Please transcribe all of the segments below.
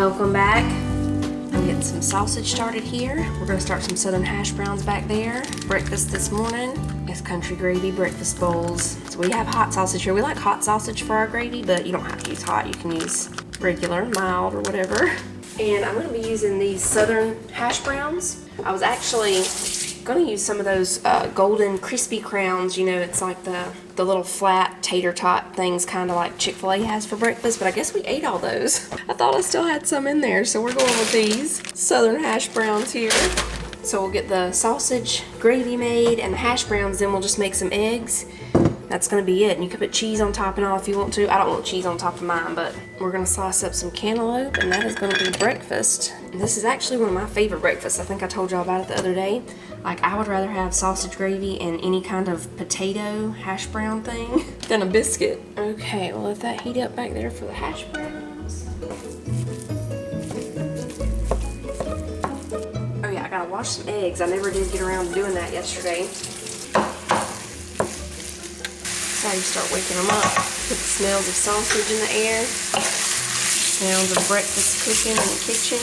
Welcome back. I'm getting some sausage started here. We're gonna start some southern hash browns back there. Breakfast this morning is country gravy breakfast bowls. So we have hot sausage here. We like hot sausage for our gravy, but you don't have to use hot. You can use regular, mild, or whatever. And I'm gonna be using these southern hash browns. I was actually gonna use some of those golden crispy crowns. You know, it's like the little flat tater tot things, kind of like Chick-fil-A has for breakfast, but I guess we ate all those. I thought I still had some in there, so we're going with these southern hash browns here. So we'll get the sausage gravy made and the hash browns, then we'll just make some eggs. That's gonna be it. And you can put cheese on top and all if you want to. I don't want cheese on top of mine, but we're gonna slice up some cantaloupe, and that is gonna be breakfast. And this is actually one of my favorite breakfasts. I think I told y'all about it the other day. Like, I would rather have sausage gravy and any kind of potato hash brown thing than a biscuit. Okay, we'll let that heat up back there for the hash browns. Oh yeah, I gotta wash some eggs. I never did get around to doing that yesterday. That's how you start waking them up. Put the smells of sausage in the air. Sounds of breakfast cooking in the kitchen.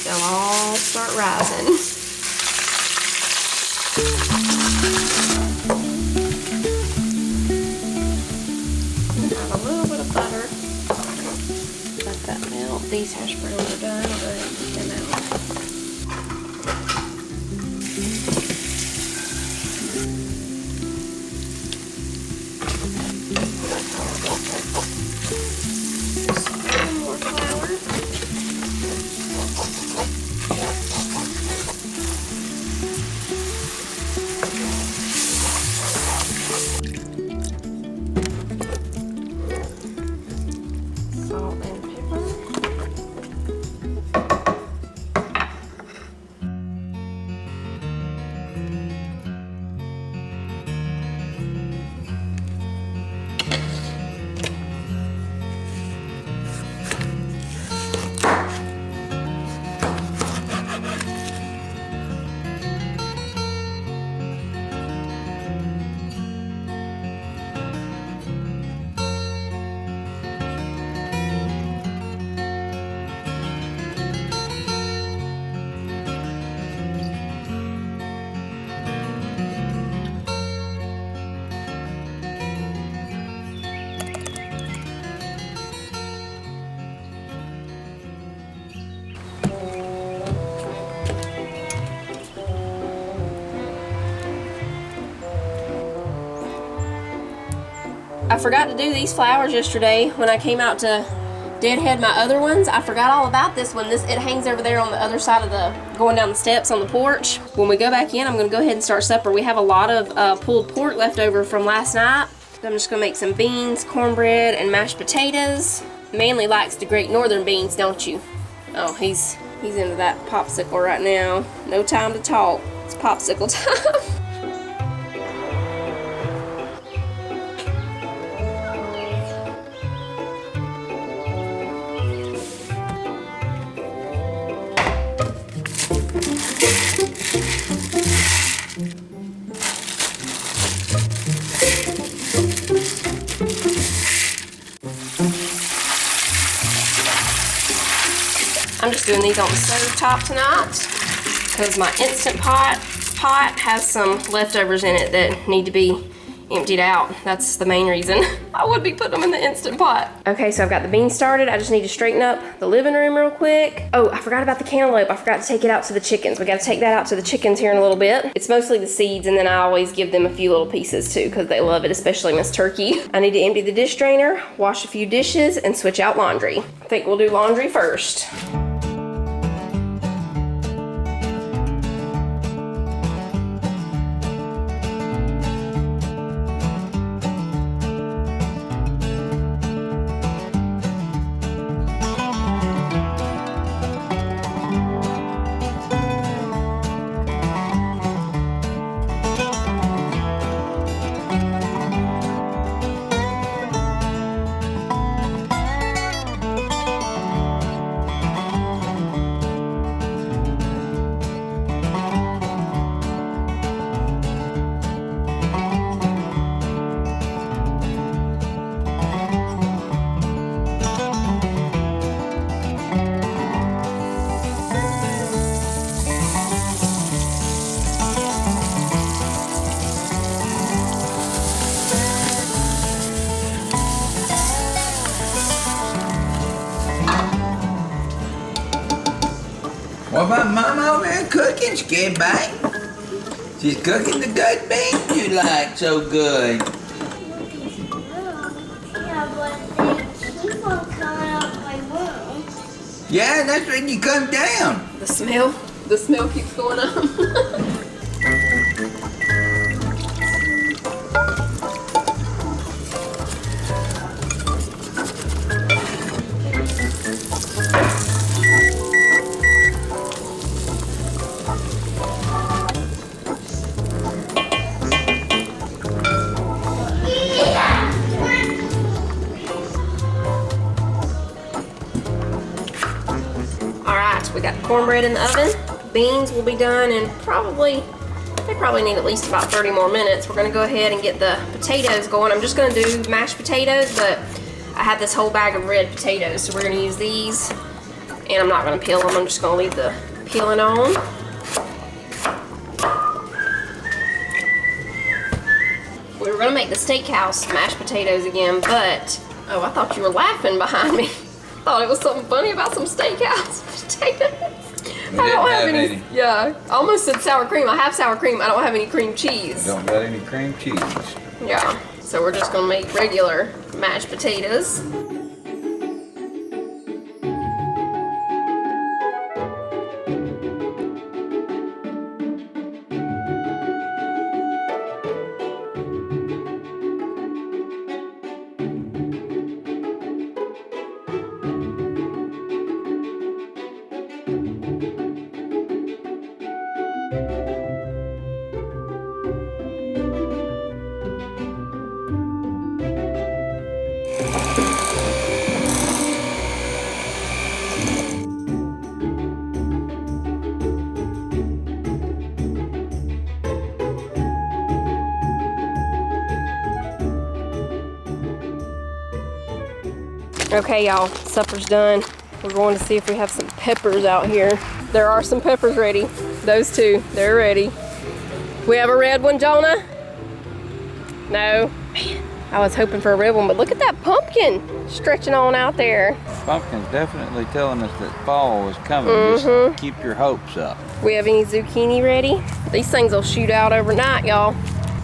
They'll all start rising. Have a little bit of butter. Let that melt. These hash browns are done. I'll go ahead and put them out. Some more flour. Salt and pepper. I forgot to do these flowers yesterday when I came out to deadhead my other ones. I forgot all about this one. It hangs over there on the other side of going down the steps on the porch. When we go back in, I'm gonna go ahead and start supper. We have a lot of pulled pork left over from last night. So I'm just gonna make some beans, cornbread, and mashed potatoes. Manly likes the Great Northern beans, don't you? Oh, he's into that popsicle right now. No time to talk. It's popsicle time. I'm just doing these on the stove top tonight because my Instant Pot has some leftovers in it that need to be emptied out. That's the main reason I would be putting them in the Instant Pot. Okay, so I've got the beans started. I just need to straighten up the living room real quick. Oh, I forgot about the cantaloupe. I forgot to take it out to the chickens. We got to take that out to the chickens here in a little bit. It's mostly the seeds, and then I always give them a few little pieces too because they love it, especially Miss Turkey. I need to empty the dish drainer, wash a few dishes, and switch out laundry. I think we'll do laundry first. about Mama over there cooking, Skid Bite? She's cooking the good beans you like so good. Yeah, but they keep on coming out my room. Yeah, that's when you come down. The smell keeps going up. We got the cornbread in the oven. Beans will be done in they probably need at least about 30 more minutes. We're gonna go ahead and get the potatoes going. I'm just gonna do mashed potatoes, but I have this whole bag of red potatoes, so we're gonna use these. And I'm not gonna peel them, I'm just gonna leave the peeling on. We were gonna make the steakhouse mashed potatoes again, but, oh, I thought you were laughing behind me. Thought it was something funny about some steakhouse potatoes. I don't have any. Yeah, I almost said sour cream. I have sour cream. I don't have any cream cheese. Don't got any cream cheese. Yeah, so we're just gonna make regular mashed potatoes. Okay, y'all, supper's done. We're going to see if we have some peppers out here. There are some peppers ready. Those two, they're ready. We have a red one, Jonah? No? Man, I was hoping for a red one, but look at that pumpkin stretching on out there. Pumpkin's definitely telling us that fall is coming. Just keep your hopes up. We have any zucchini ready? These things will shoot out overnight, y'all.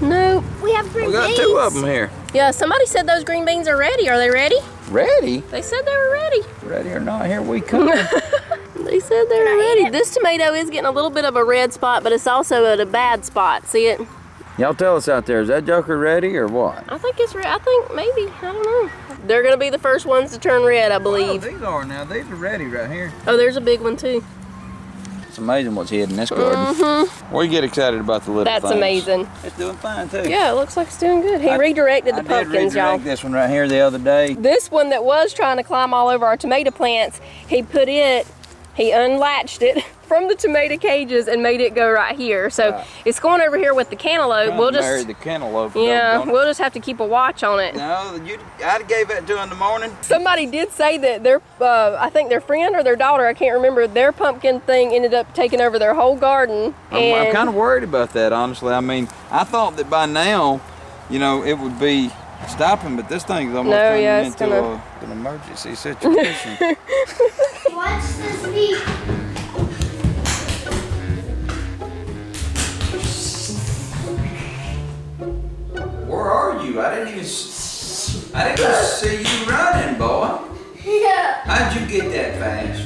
Nope. We have green beans. We got two of them here. Yeah, somebody said those green beans are ready. Are they ready? Ready? They said they were ready. Ready or not, here we come. They said they were ready. This tomato is getting a little bit of a red spot, but it's also at a bad spot. See it? Y'all tell us out there, is that joker ready or what? I think it's red. I think maybe. I don't know. They're going to be the first ones to turn red, I believe. Oh, these are now. These are ready right here. Oh, there's a big one too. It's amazing what's hid in this garden. We get excited about the little things. That's amazing. It's doing fine too. Yeah, it looks like it's doing good. He redirected the pumpkins, y'all. I did redirect this one right here the other day. This one that was trying to climb all over our tomato plants, he unlatched it from the tomato cages and made it go right here. So it's going over here with the cantaloupe. We'll just marry the cantaloupe. Yeah, we'll just have to keep a watch on it. No, I gave that to her in the morning. Somebody did say that their, I think their friend or their daughter, I can't remember, their pumpkin thing ended up taking over their whole garden. I'm kind of worried about that, honestly. I mean, I thought that by now, you know, it would be stopping, but this thing's almost turning into an emergency situation. Watch this meat. Where are you? I didn't even see you running, boy. Yeah. How'd you get that fast?